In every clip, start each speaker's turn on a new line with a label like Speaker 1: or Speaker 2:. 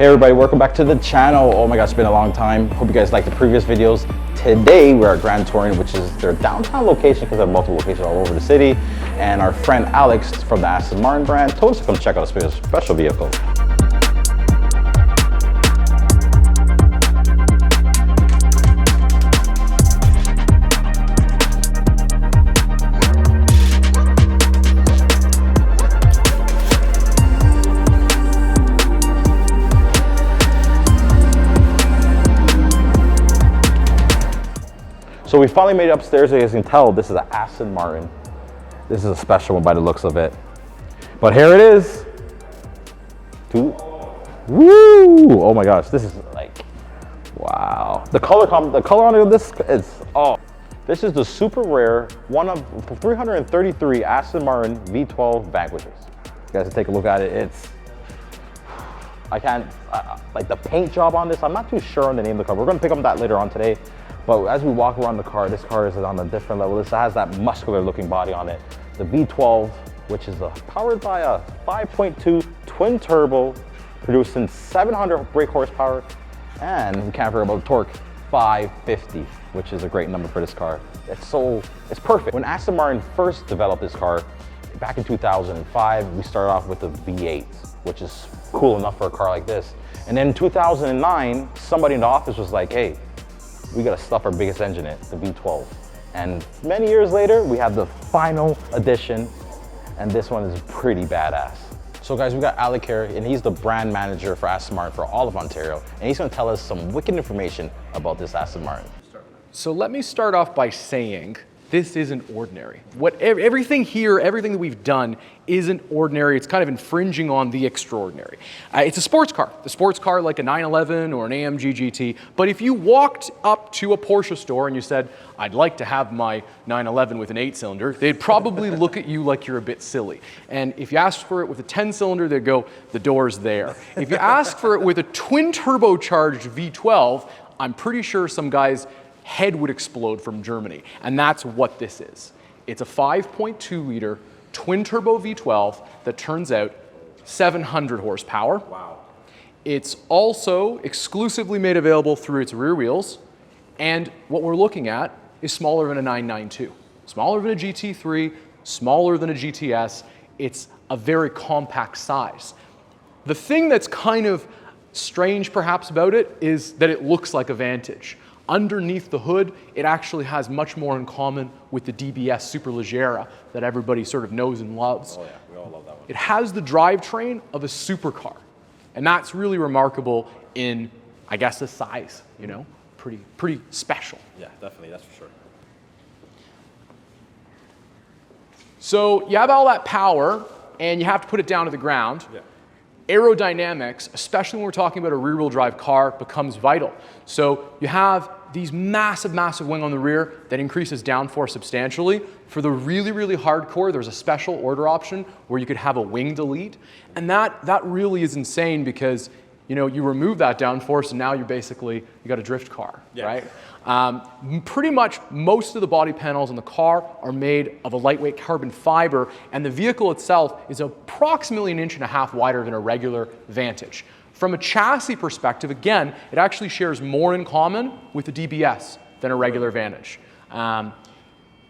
Speaker 1: Hey everybody, welcome back to the channel. Oh my gosh, it's been a long time. Hope you guys liked the previous videos. Today we're at Grand Touring, which is their downtown location because they have multiple locations all over the city. And our friend Alex from the Aston Martin brand told us to come check out a special vehicle. So we finally made it upstairs. As you guys can tell, this is an Aston Martin. This is a special one by the looks of it. But here it is. Woo! Oh my gosh, this is like, wow. The color on this is, oh. This is the super rare, one of 333 Aston Martin V12 Vantages. You guys can take a look at it. I can't, like the paint job on this, I'm not too sure on the name of the car. We're gonna pick up that later on today. But as we walk around the car, this car is on a different level. This has that muscular looking body on it. The V12, which is powered by a 5.2 twin turbo, producing 700 brake horsepower. And we can't forget about the torque, 550, which is a great number for this car. It's perfect. When Aston Martin first developed this car, back in 2005, we started off with the V8, which is cool enough for a car like this. And then in 2009, somebody in the office was like, hey, we gotta stuff our biggest engine in, the V12. And many years later, we have the final edition, and this one is pretty badass. So guys, we got Alek here, and he's the brand manager for Aston Martin for all of Ontario, and he's gonna tell us some wicked information about this Aston Martin.
Speaker 2: So let me start off by saying, this isn't ordinary. Everything here, everything that we've done isn't ordinary. It's kind of infringing on the extraordinary. It's a sports car. The sports car like a 911 or an AMG GT. But if you walked up to a Porsche store and you said, I'd like to have my 911 with an 8-cylinder, they'd probably look at you like you're a bit silly. And if you asked for it with a 10-cylinder, they'd go, the door's there. If you ask for it with a twin turbocharged V12, I'm pretty sure some guy's head would explode from Germany. And that's what this is. It's a 5.2 liter twin turbo V12 that turns out 700 horsepower. Wow. It's also exclusively made available through its rear wheels. And what we're looking at is smaller than a 992. Smaller than a GT3, smaller than a GTS. It's a very compact size. The thing that's kind of strange perhaps about it is that it looks like a Vantage. Underneath the hood, it actually has much more in common with the DBS Superleggera that everybody sort of knows and loves.
Speaker 1: Oh yeah, we all love that one.
Speaker 2: It has the drivetrain of a supercar. And that's really remarkable in, I guess, the size, you know? Pretty special.
Speaker 1: Yeah, definitely, that's for sure.
Speaker 2: So you have all that power, and you have to put it down to the ground. Yeah. Aerodynamics, especially when we're talking about a rear-wheel drive car, becomes vital. So you have these massive wing on the rear that increases downforce substantially. For the really hardcore, there's a special order option where you could have a wing delete. And that really is insane because you know, you remove that downforce and now you got a drift car, right? Pretty much most of the body panels in the car are made of a lightweight carbon fiber, and the vehicle itself is approximately 1.5 inches wider than a regular Vantage. From a chassis perspective, again, it actually shares more in common with the DBS than a regular Vantage.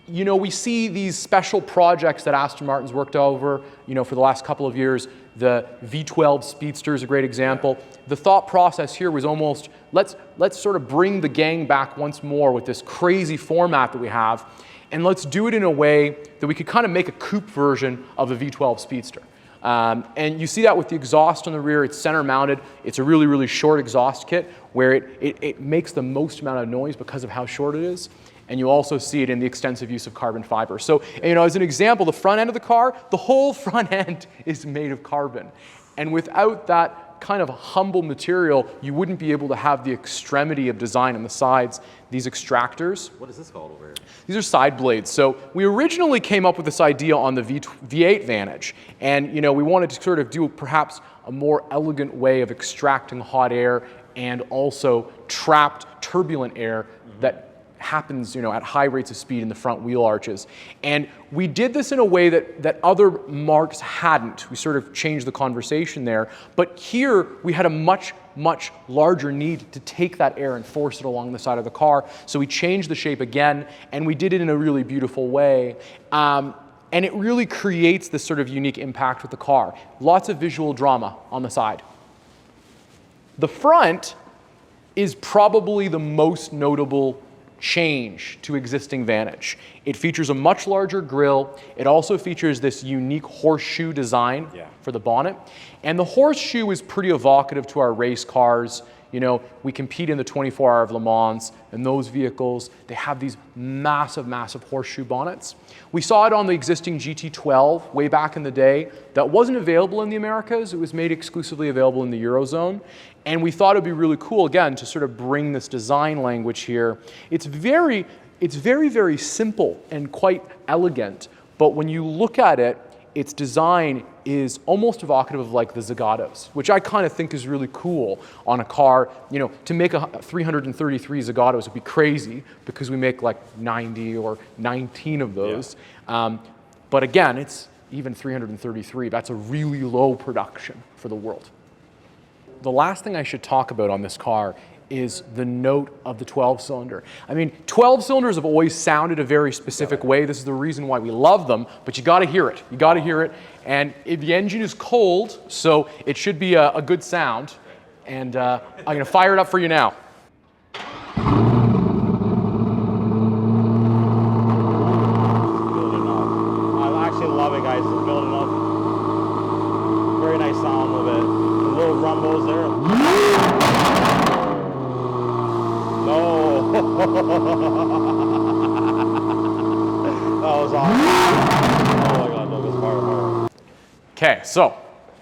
Speaker 2: You know, we see these special projects that Aston Martin's worked over, you know, for the last couple of years. The V12 Speedster is a great example. The thought process here was almost, let's sort of bring the gang back once more with this crazy format that we have, and let's do it in a way that we could kind of make a coupe version of the V12 Speedster. And you see that with the exhaust on the rear. It's center mounted. It's a really short exhaust kit where it makes the most amount of noise because of how short it is. And you also see it in the extensive use of carbon fiber. So, you know, as an example, the front end of the car, the whole front end is made of carbon. And without that kind of humble material, you wouldn't be able to have the extremity of design on the sides. These extractors.
Speaker 1: What is this called over here?
Speaker 2: These are side blades. So we originally came up with this idea on the V8 Vantage. And, you know, we wanted to sort of do perhaps a more elegant way of extracting hot air and also trapped turbulent air that happens, at high rates of speed in the front wheel arches. And we did this in a way that other marques hadn't. We sort of changed the conversation there. But here, we had a much larger need to take that air and force it along the side of the car. So we changed the shape again, and we did it in a really beautiful way. And it really creates this sort of unique impact with the car. Lots of visual drama on the side. The front is probably the most notable change to existing Vantage. It features a much larger grille. It also features this unique horseshoe design for the bonnet. And the horseshoe is pretty evocative to our race cars. We compete in the 24 Hour of Le Mans, and those vehicles, they have these massive horseshoe bonnets. We saw it on the existing GT12 way back in the day. That wasn't available in the Americas. It was made exclusively available in the Eurozone. And we thought it'd be really cool, again, to sort of bring this design language here. It's very simple and quite elegant, but when you look at it, its design is almost evocative of like the Zagatos, which I kind of think is really cool on a car. To make a 333 Zagatos would be crazy because we make like 90 or 19 of those. But again, it's even 333. That's a really low production for the world. The last thing I should talk about on this car is the note of the 12-cylinder. I mean, 12 cylinders have always sounded a very specific way. This is the reason why we love them, but you gotta hear it. You gotta hear it. And the engine is cold, so it should be a good sound. And I'm gonna fire it up for you now.
Speaker 1: Building up. I actually love it, guys. It's building up. Very nice sound of it. The little rumbles there. No. That was awesome. Oh my God, that was fire.
Speaker 2: Okay, so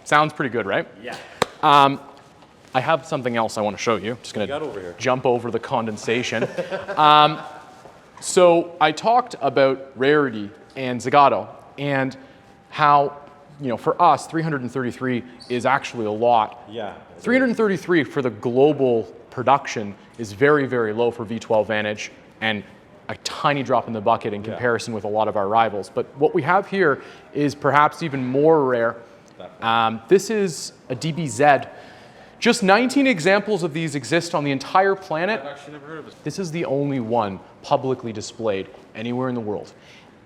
Speaker 2: sounds pretty good, right?
Speaker 1: Yeah.
Speaker 2: I have something else I want to show you. Just going to jump over the condensation. So I talked about rarity and Zagato and how, for us, 333 is actually a lot.
Speaker 1: Yeah.
Speaker 2: 333 for the global production is very very low for V12 Vantage and a tiny drop in the bucket in comparison with a lot of our rivals. But what we have here is perhaps even more rare. This is a DBZ. Just 19 examples of these exist on the entire planet.
Speaker 1: I've actually never heard of it.
Speaker 2: This is the only one publicly displayed anywhere in the world.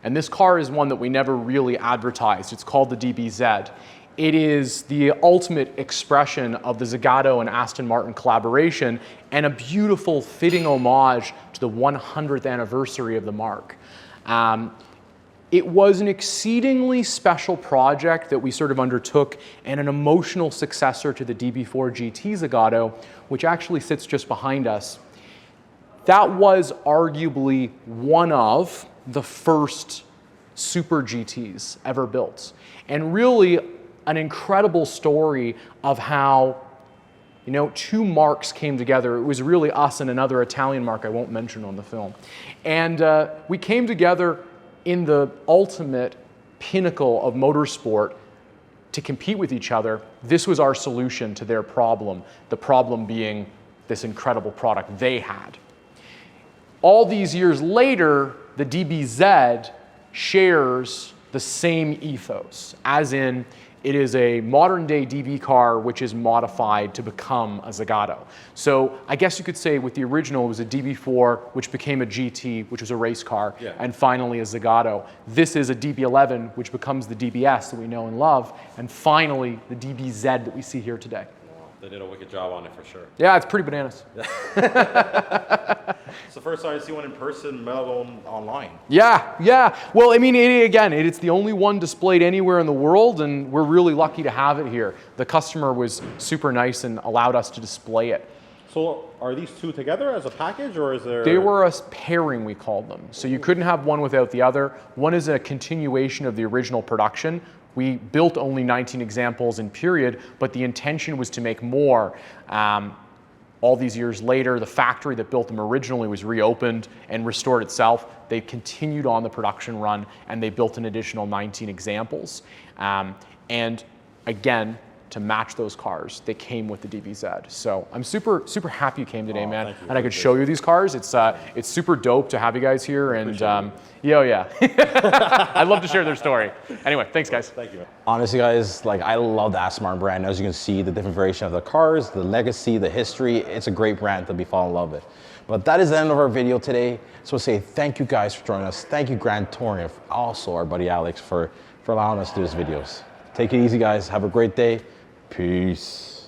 Speaker 2: And this car is one that we never really advertised. It's called the DBZ. It is the ultimate expression of the Zagato and Aston Martin collaboration and a beautiful fitting homage to the 100th anniversary of the marque. It was an exceedingly special project that we sort of undertook and an emotional successor to the DB4 GT Zagato, which actually sits just behind us. That was arguably one of the first super GTs ever built. And really, an incredible story of how, two marques came together. It was really us and another Italian marque I won't mention on the film. And we came together in the ultimate pinnacle of motorsport to compete with each other. This was our solution to their problem, the problem being this incredible product they had. All these years later, the DBZ shares the same ethos, as in, it is a modern day DB car which is modified to become a Zagato. So I guess you could say with the original it was a DB4 which became a GT, which was a race car, and finally a Zagato. This is a DB11 which becomes the DBS that we know and love, and finally the DBZ that we see here today.
Speaker 1: They did a wicked job on it for sure.
Speaker 2: Yeah, it's pretty bananas.
Speaker 1: It's the first time I see one in person, let alone online.
Speaker 2: Yeah. Well, I mean, it's the only one displayed anywhere in the world, and we're really lucky to have it here. The customer was super nice and allowed us to display it.
Speaker 1: So are these two together as a package, or is there...
Speaker 2: They were a pairing, we called them. So you couldn't have one without the other. One is a continuation of the original production. We built only 19 examples in period, but the intention was to make more. All these years later, the factory that built them originally was reopened and restored itself. They continued on the production run, and they built an additional 19 examples. And again, to match those cars, they came with the DBZ. So I'm super happy you came today, man. And I could show you these cars. It's super dope to have you guys here. And yeah, I'd love to share their story. Anyway, thanks guys.
Speaker 1: Thank you, man. Honestly, guys, like I love the Aston Martin brand. As you can see, the different variation of the cars, the legacy, the history. It's a great brand to be fall in love with. But that is the end of our video today. So I say thank you guys for joining us. Thank you, Grand Touring, and also our buddy Alex for allowing us to do these videos. Take it easy, guys. Have a great day. Peace.